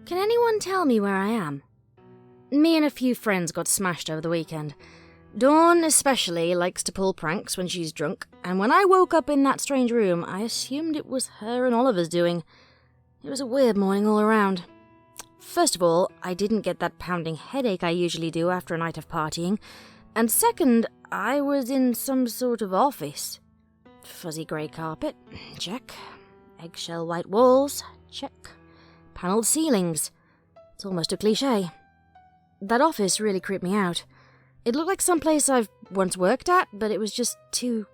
Can anyone tell me where I am? Me and a few friends got smashed over the weekend. Dawn especially likes to pull pranks when she's drunk, and when I woke up in that strange room, I assumed it was her and Oliver's doing. It was a weird morning all around. First of all, I didn't get that pounding headache I usually do after a night of partying, and second, I was in some sort of office. Fuzzy grey carpet, check. Eggshell white walls, check. Panelled ceilings. It's almost a cliché. That office really creeped me out. It looked like some place I've once worked at, but it was just too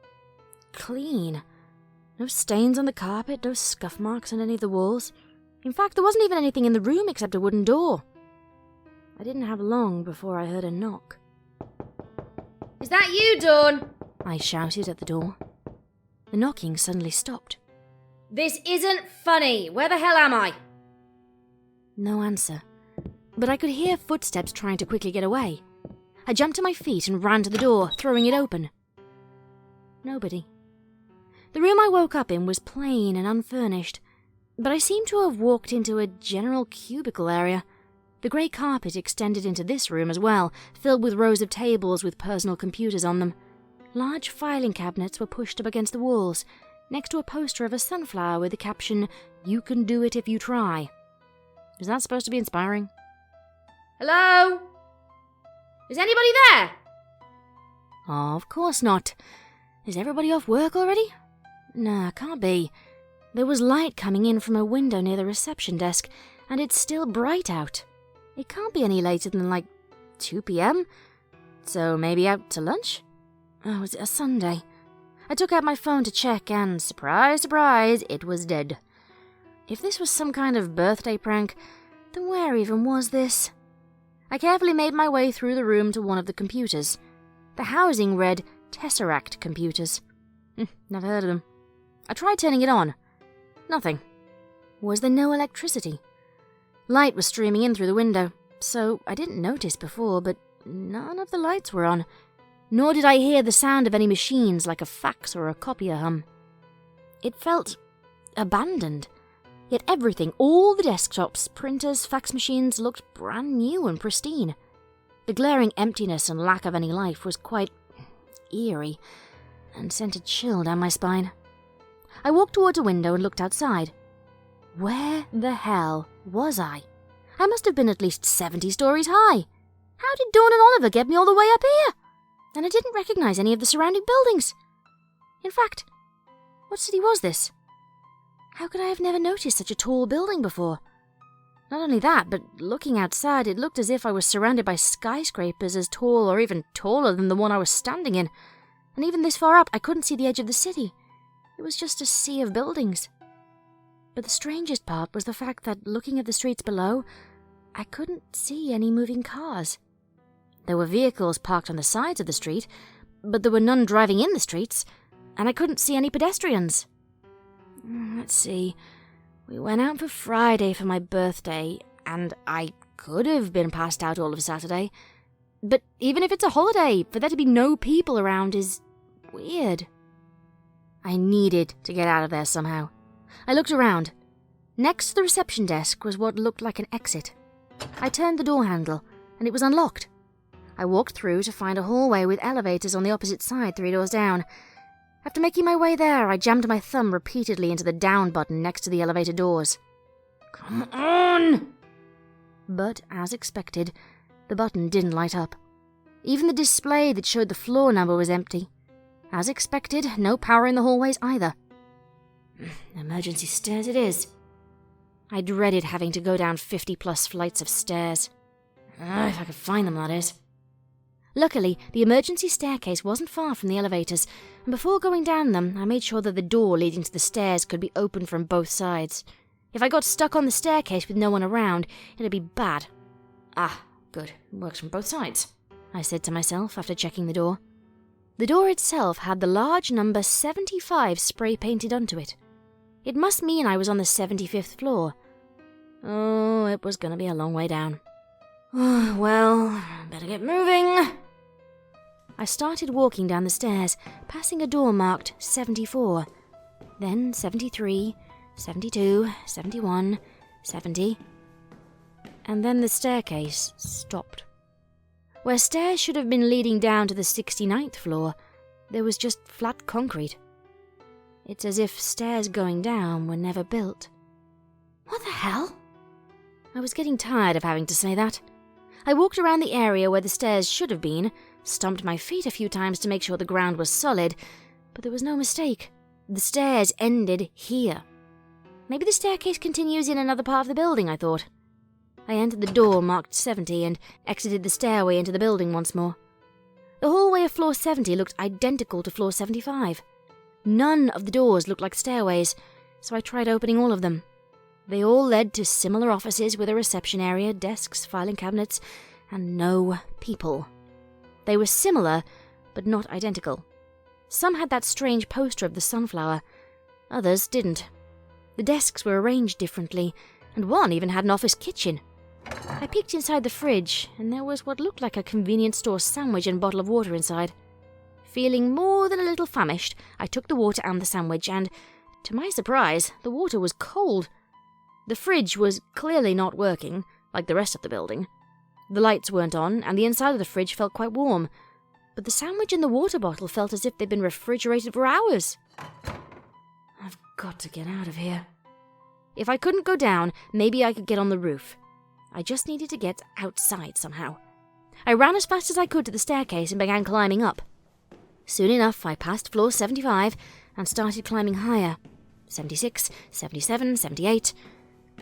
clean. No stains on the carpet, no scuff marks on any of the walls. In fact, there wasn't even anything in the room except a wooden door. I didn't have long before I heard a knock. Is that you, Dawn? I shouted at the door. The knocking suddenly stopped. This isn't funny. Where the hell am I? No answer. But I could hear footsteps trying to quickly get away. I jumped to my feet and ran to the door, throwing it open. Nobody. The room I woke up in was plain and unfurnished, but I seemed to have walked into a general cubicle area. The grey carpet extended into this room as well, filled with rows of tables with personal computers on them. Large filing cabinets were pushed up against the walls, next to a poster of a sunflower with the caption, "You can do it if you try." Is that supposed to be inspiring? Hello? Is anybody there? Oh, of course not. Is everybody off work already? Nah, can't be. There was light coming in from a window near the reception desk, and it's still bright out. It can't be any later than like 2 p.m. So maybe out to lunch? Oh, it's a Sunday. I took out my phone to check and, surprise, surprise, it was dead. If this was some kind of birthday prank, then where even was this? I carefully made my way through the room to one of the computers. The housing read Tesseract Computers. Never heard of them. I tried turning it on. Nothing. Was there no electricity? Light was streaming in through the window, so I didn't notice before, but none of the lights were on. Nor did I hear the sound of any machines like a fax or a copier hum. It felt abandoned. Yet everything, all the desktops, printers, fax machines, looked brand new and pristine. The glaring emptiness and lack of any life was quite eerie, and sent a chill down my spine. I walked towards a window and looked outside. Where the hell was I? I must have been at least 70 stories high. How did Dawn and Oliver get me all the way up here? And I didn't recognize any of the surrounding buildings. In fact, what city was this? How could I have never noticed such a tall building before? Not only that, but looking outside, it looked as if I was surrounded by skyscrapers as tall or even taller than the one I was standing in. And even this far up, I couldn't see the edge of the city. It was just a sea of buildings. But the strangest part was the fact that, looking at the streets below, I couldn't see any moving cars. There were vehicles parked on the sides of the street, but there were none driving in the streets, and I couldn't see any pedestrians. Let's see. We went out for Friday for my birthday, and I could have been passed out all of Saturday. But even if it's a holiday, for there to be no people around is weird. I needed to get out of there somehow. I looked around. Next to the reception desk was what looked like an exit. I turned the door handle, and it was unlocked. I walked through to find a hallway with elevators on the opposite side 3 doors down. After making my way there, I jammed my thumb repeatedly into the down button next to the elevator doors. Come on! But, as expected, the button didn't light up. Even the display that showed the floor number was empty. As expected, no power in the hallways either. Emergency stairs it is. I dreaded having to go down 50+ flights of stairs. If I could find them, that is. Luckily, the emergency staircase wasn't far from the elevators, and before going down them, I made sure that the door leading to the stairs could be opened from both sides. If I got stuck on the staircase with no one around, it'd be bad. Good. It works from both sides, I said to myself after checking the door. The door itself had the large number 75 spray-painted onto it. It must mean I was on the 75th floor. Oh, it was going to be a long way down. Well, better get moving. I started walking down the stairs, passing a door marked 74, then 73, 72, 71, 70. And then the staircase stopped. Where stairs should have been leading down to the 69th floor, there was just flat concrete. It's as if stairs going down were never built. What the hell? I was getting tired of having to say that. I walked around the area where the stairs should have been, stomped my feet a few times to make sure the ground was solid, but there was no mistake. The stairs ended here. Maybe the staircase continues in another part of the building, I thought. I entered the door marked 70 and exited the stairway into the building once more. The hallway of floor 70 looked identical to floor 75. None of the doors looked like stairways, so I tried opening all of them. They all led to similar offices with a reception area, desks, filing cabinets, and no people. They were similar, but not identical. Some had that strange poster of the sunflower. Others didn't. The desks were arranged differently, and one even had an office kitchen. I peeked inside the fridge, and there was what looked like a convenience store sandwich and bottle of water inside. Feeling more than a little famished, I took the water and the sandwich, and, to my surprise, the water was cold. The fridge was clearly not working, like the rest of the building. The lights weren't on, and the inside of the fridge felt quite warm, but the sandwich and the water bottle felt as if they'd been refrigerated for hours. I've got to get out of here. If I couldn't go down, maybe I could get on the roof. I just needed to get outside somehow. I ran as fast as I could to the staircase and began climbing up. Soon enough, I passed floor 75 and started climbing higher. 76, 77, 78,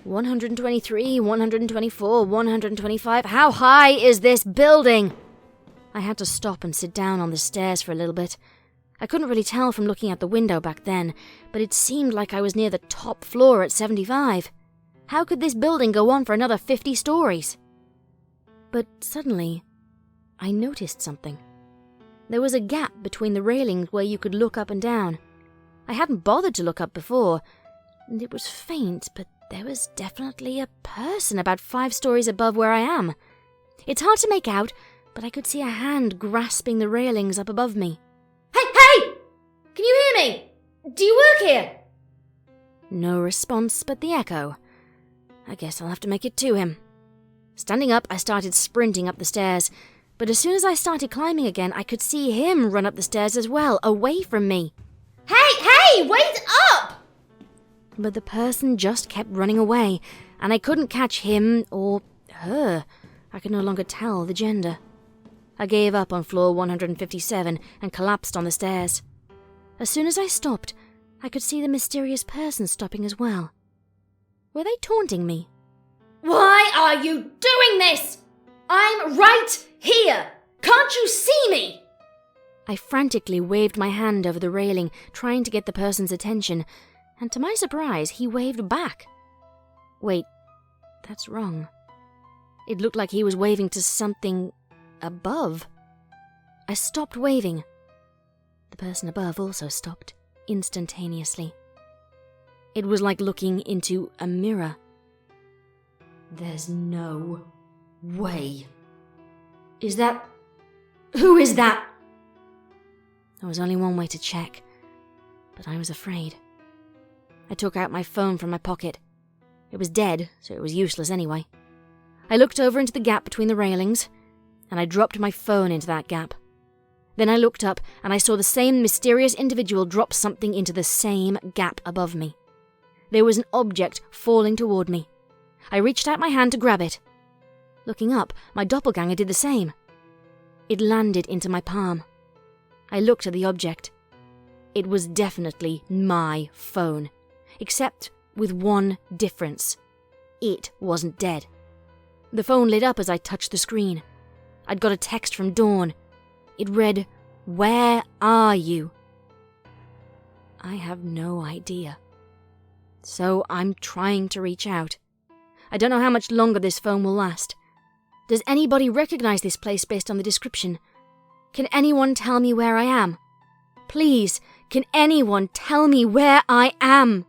123, 124, 125. How high is this building? I had to stop and sit down on the stairs for a little bit. I couldn't really tell from looking out the window back then, but it seemed like I was near the top floor at 75. How could this building go on for another 50 stories? But suddenly, I noticed something. There was a gap between the railings where you could look up and down. I hadn't bothered to look up before, and it was faint, but there was definitely a person about 5 stories above where I am. It's hard to make out, but I could see a hand grasping the railings up above me. Hey! Can you hear me? Do you work here? No response but the echo. I guess I'll have to make it to him. Standing up, I started sprinting up the stairs, but as soon as I started climbing again, I could see him run up the stairs as well, away from me. Hey! Wait up! But the person just kept running away, and I couldn't catch him or her. I could no longer tell the gender. I gave up on floor 157 and collapsed on the stairs. As soon as I stopped, I could see the mysterious person stopping as well. Were they taunting me? Why are you doing this? I'm right here! Can't you see me? I frantically waved my hand over the railing, trying to get the person's attention, and to my surprise, he waved back. Wait, that's wrong. It looked like he was waving to something above. I stopped waving. The person above also stopped, instantaneously. It was like looking into a mirror. There's no way. Is that... Who is that? There was only one way to check, but I was afraid. I took out my phone from my pocket. It was dead, so it was useless anyway. I looked over into the gap between the railings, and I dropped my phone into that gap. Then I looked up, and I saw the same mysterious individual drop something into the same gap above me. There was an object falling toward me. I reached out my hand to grab it. Looking up, my doppelganger did the same. It landed into my palm. I looked at the object. It was definitely my phone, except with one difference. It wasn't dead. The phone lit up as I touched the screen. I'd got a text from Dawn. It read, "Where are you?" I have no idea. So I'm trying to reach out. I don't know how much longer this phone will last. Does anybody recognize this place based on the description? Can anyone tell me where I am? Please, can anyone tell me where I am?